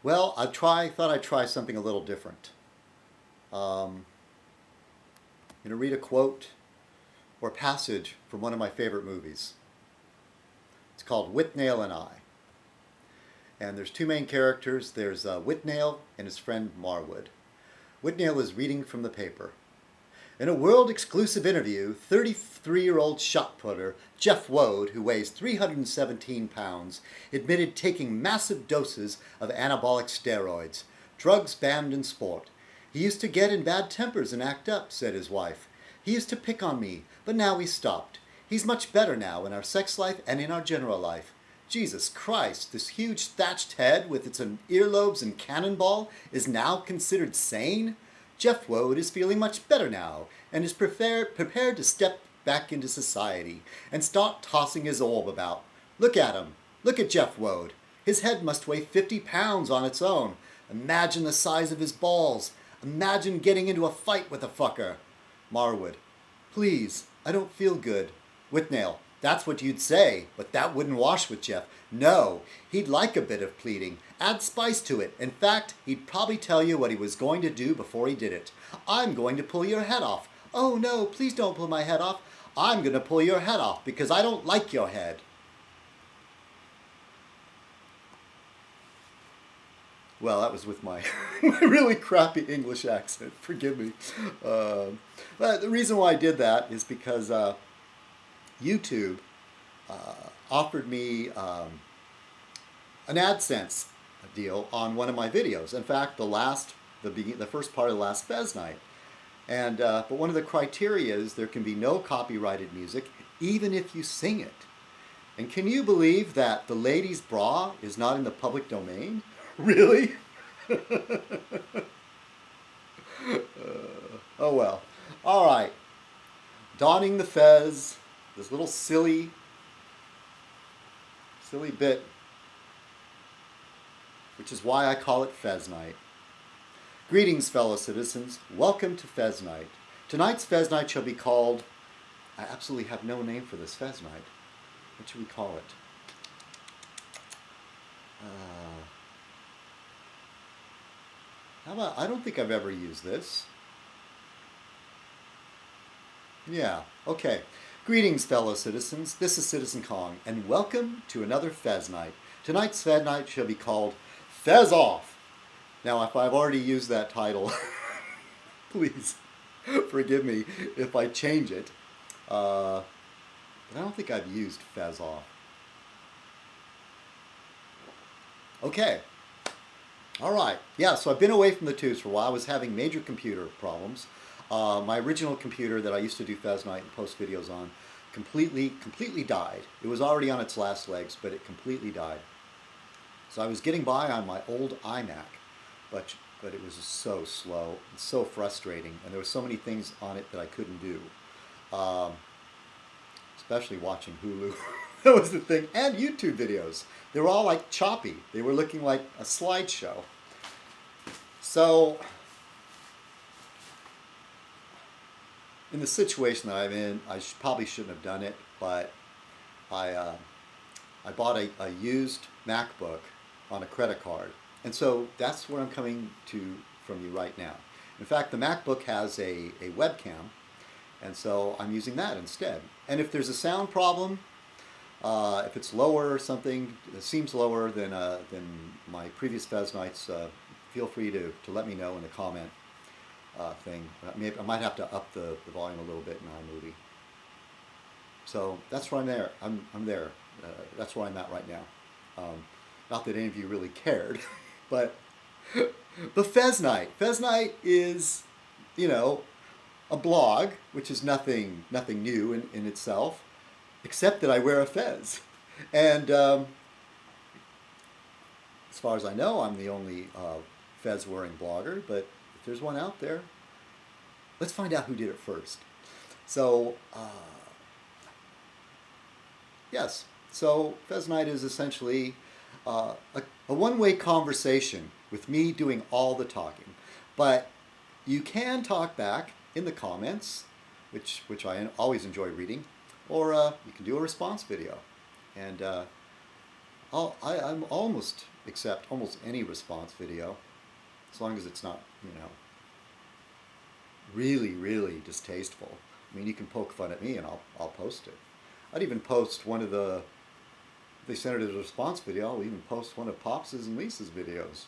Well, thought I'd try something a little different. I'm going to read a quote or passage from one of my favorite movies. It's called Whitnail and I. And there's two main characters. There's Whitnail and his friend Marwood. Whitnail is reading from the paper. In a world-exclusive interview, 33-year-old shot putter Jeff Wode, who weighs 317 pounds, admitted taking massive doses of anabolic steroids, drugs banned in sport. He used to get in bad tempers and act up, said his wife. He used to pick on me, but now he stopped. He's much better now in our sex life and in our general life. Jesus Christ, this huge thatched head with its earlobes and cannonball is now considered sane? Jeff Wode is feeling much better now and is prepared to step back into society and start tossing his orb about. Look at him. Look at Jeff Wode. His head must weigh 50 pounds on its own. Imagine the size of his balls. Imagine getting into a fight with a fucker. Marwood. Please, I don't feel good. Whitnail. That's what you'd say, but that wouldn't wash with Jeff. No, he'd like a bit of pleading. Add spice to it. In fact, he'd probably tell you what he was going to do before he did it. I'm going to pull your head off. Oh no, please don't pull my head off. I'm going to pull your head off because I don't like your head. Well, that was with my really crappy English accent. Forgive me. But the reason why I did that is because YouTube offered me an AdSense deal on one of my videos. In fact, the first part of the last Fez Night. And but one of the criteria is there can be no copyrighted music, even if you sing it. And can you believe that the lady's bra is not in the public domain? Really? Oh well. All right. Donning the Fez. This little silly bit, which is why I call it Fez Night. Greetings, fellow citizens. Welcome to Fez Night. Tonight's Fez Night shall be called... I absolutely have no name for this Fez Night. What should we call it? How about... I don't think I've ever used this. Yeah, okay. Greetings, fellow citizens. This is citizenkong, and welcome to another Fez Night. Tonight's Fez Night shall be called Fez Off. Now, if I've already used that title, please forgive me if I change it. But I don't think I've used Fez Off. Okay. All right. Yeah, so I've been away from the tubes for a while. I was having major computer problems. My original computer that I used to do Fez Night and post videos on completely died. It was already on its last legs, but it completely died. So I was getting by on my old iMac, but it was just so slow and so frustrating, and there were so many things on it that I couldn't do, especially watching Hulu. That was the thing, and YouTube videos. They were all like choppy. They were looking like a slideshow. So in the situation that I'm in, I probably shouldn't have done it, but I bought a used MacBook on a credit card. And so that's where I'm coming to from you right now. In fact, the MacBook has a webcam, and so I'm using that instead. And if there's a sound problem, if it's lower or something, it seems lower than my previous Fez Nights, feel free to let me know in the comment thing. Maybe I might have to up the volume a little bit in iMovie. So that's where I'm there. I'm there. That's where I'm at right now. Not that any of you really cared, but the Fez Night. Fez Night is, you know, a blog, which is nothing new in itself, except that I wear a fez. And as far as I know, I'm the only fez-wearing blogger, but if there's one out there, let's find out who did it first. So, yes. So Fez Night is essentially a one-way conversation with me doing all the talking. But you can talk back in the comments, which I always enjoy reading, or you can do a response video. And I'm almost accept almost any response video, as long as it's not, really, really distasteful. I mean, you can poke fun at me and I'll post it. I'd even post one of the, if they sent it as a response video, I'll even post one of Pops's and Lisa's videos.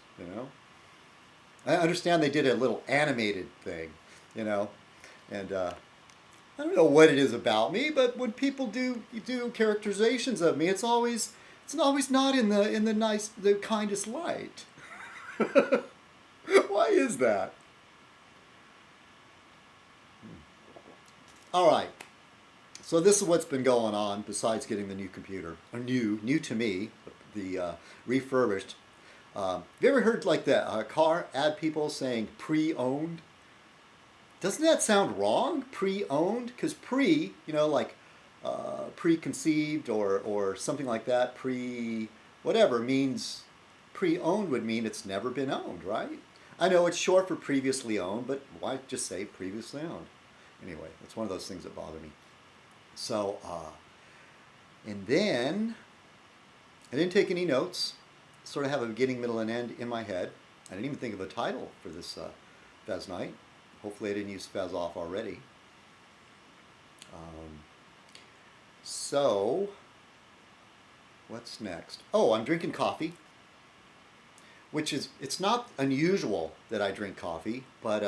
I understand they did a little animated thing, you know, and I don't know what it is about me, but when people do characterizations of me, it's always not in the kindest light. Why is that? All right. So this is what's been going on besides getting the new computer, or new to me, the refurbished. Have you ever heard like that car ad people saying pre-owned? Doesn't that sound wrong? Pre-owned? Because pre, like preconceived or something like that, whatever means, pre-owned would mean it's never been owned, right? I know it's short for previously owned, but why just say previously owned? Anyway, it's one of those things that bother me. So, and then I didn't take any notes. Sort of have a beginning, middle, and end in my head. I didn't even think of a title for this Fez Night. Hopefully I didn't use Fez Off already. So, what's next? Oh, I'm drinking coffee, which is, it's not unusual that I drink coffee, but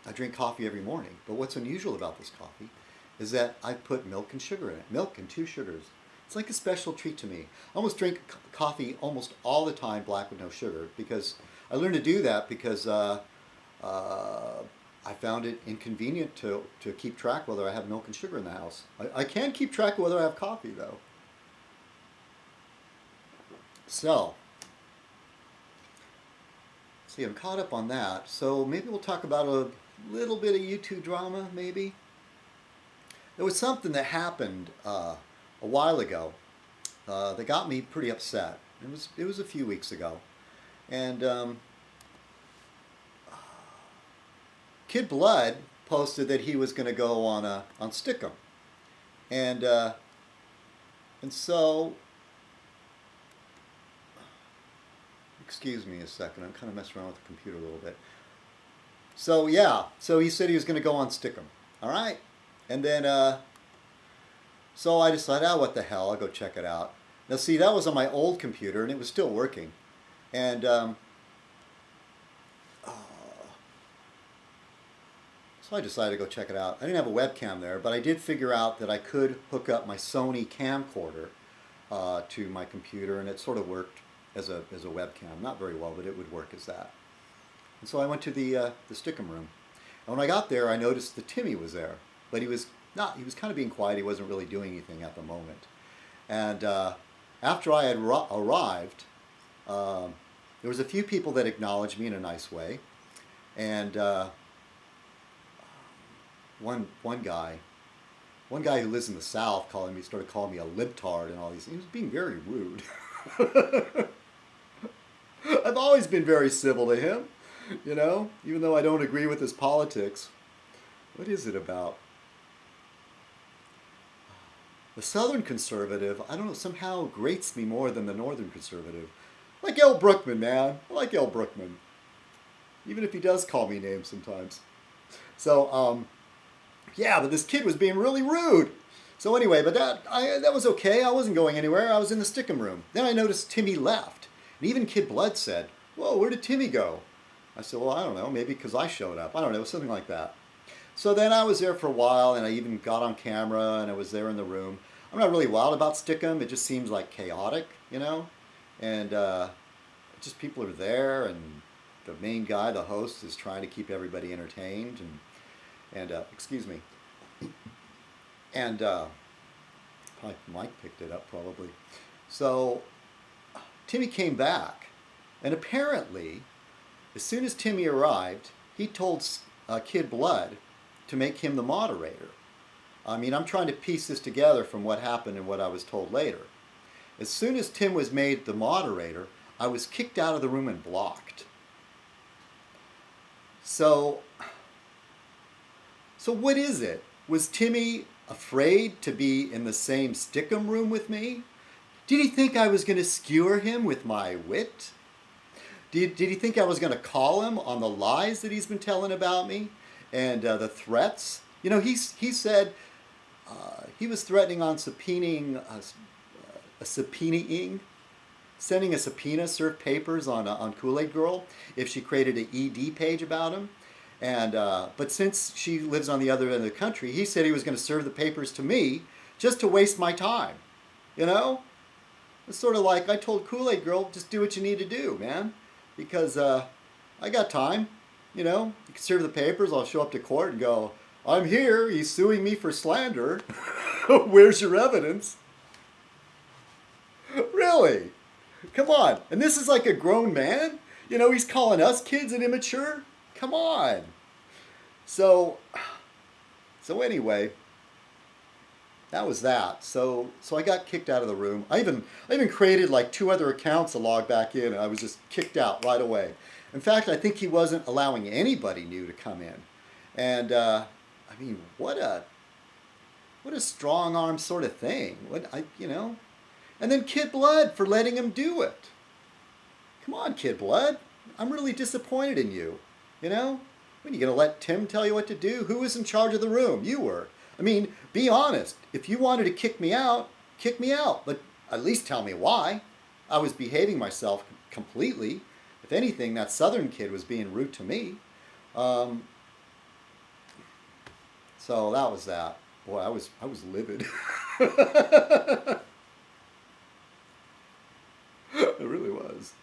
I drink coffee every morning. But what's unusual about this coffee is that I put milk and sugar in it. Milk and 2 sugars. It's like a special treat to me. I almost drink coffee almost all the time, black with no sugar, because I learned to do that because I found it inconvenient to keep track whether I have milk and sugar in the house. I can keep track of whether I have coffee, though. So, see, I'm caught up on that. So maybe we'll talk about a little bit of YouTube drama, maybe. There was something that happened a while ago that got me pretty upset. It was a few weeks ago, and Kid Blood posted that he was going to go on Stickum, and so, excuse me a second, I'm kind of messing around with the computer a little bit. So yeah, so he said he was going to go on Stickum, all right, and then so I decided, oh, what the hell, I'll go check it out. Now see, that was on my old computer and it was still working, and so I decided to go check it out. I didn't have a webcam there, but I did figure out that I could hook up my Sony camcorder to my computer, and it sort of worked as a webcam. Not very well, but it would work as that. And so I went to the Stickum room. And when I got there, I noticed that Timmy was there, but he was kind of being quiet. He wasn't really doing anything at the moment. And after I had arrived, there was a few people that acknowledged me in a nice way, and one guy who lives in the South started calling me a libtard and all these. He was being very rude. I've always been very civil to him, even though I don't agree with his politics. What is it about? The Southern conservative, I don't know, somehow grates me more than the Northern conservative. Like El Brookman, man. I like El Brookman. Even if he does call me names sometimes. So, yeah, but this kid was being really rude. So anyway, but that was okay. I wasn't going anywhere. I was in the Stickum room. Then I noticed Timmy left. And even Kid Blood said, whoa, where did Timmy go? I said, well, I don't know. Maybe because I showed up. I don't know, something like that. So then I was there for a while, and I even got on camera, and I was there in the room. I'm not really wild about Stickum. It just seems like chaotic, and just people are there, and the main guy, the host, is trying to keep everybody entertained, and excuse me, and probably Mike picked it up probably. So Timmy came back, and apparently, as soon as Timmy arrived, he told Kid Blood to make him the moderator. I mean, I'm trying to piece this together from what happened and what I was told later. As soon as Tim was made the moderator, I was kicked out of the room and blocked. So what is it? Was Timmy afraid to be in the same Stickum room with me? Did he think I was going to skewer him with my wit? Did he think I was going to call him on the lies that he's been telling about me and the threats? You know, he said he was threatening on subpoenaing, sending a subpoena, served papers on Kool-Aid Girl if she created an ED page about him. And but since she lives on the other end of the country, he said he was going to serve the papers to me just to waste my time. You know? It's sort of like I told Kool-Aid Girl, just do what you need to do, man. Because I got time. You know, you can serve the papers, I'll show up to court and go, I'm here, he's suing me for slander. Where's your evidence? Really? Come on. And this is like a grown man? You know, he's calling us kids and immature? Come on. So anyway, that was that. So I got kicked out of the room. I even created like 2 other accounts to log back in, and I was just kicked out right away. In fact, I think he wasn't allowing anybody new to come in. And I mean, what a strong arm sort of thing. You know? And then Kid Blood for letting him do it. Come on, Kid Blood. I'm really disappointed in you. You know? When are you going to let Tim tell you what to do? Who was in charge of the room? You were. I mean, be honest. If you wanted to kick me out, but at least tell me why. I was behaving myself completely. If anything, that Southern kid was being rude to me. So that was that. Boy, I was livid. It really was.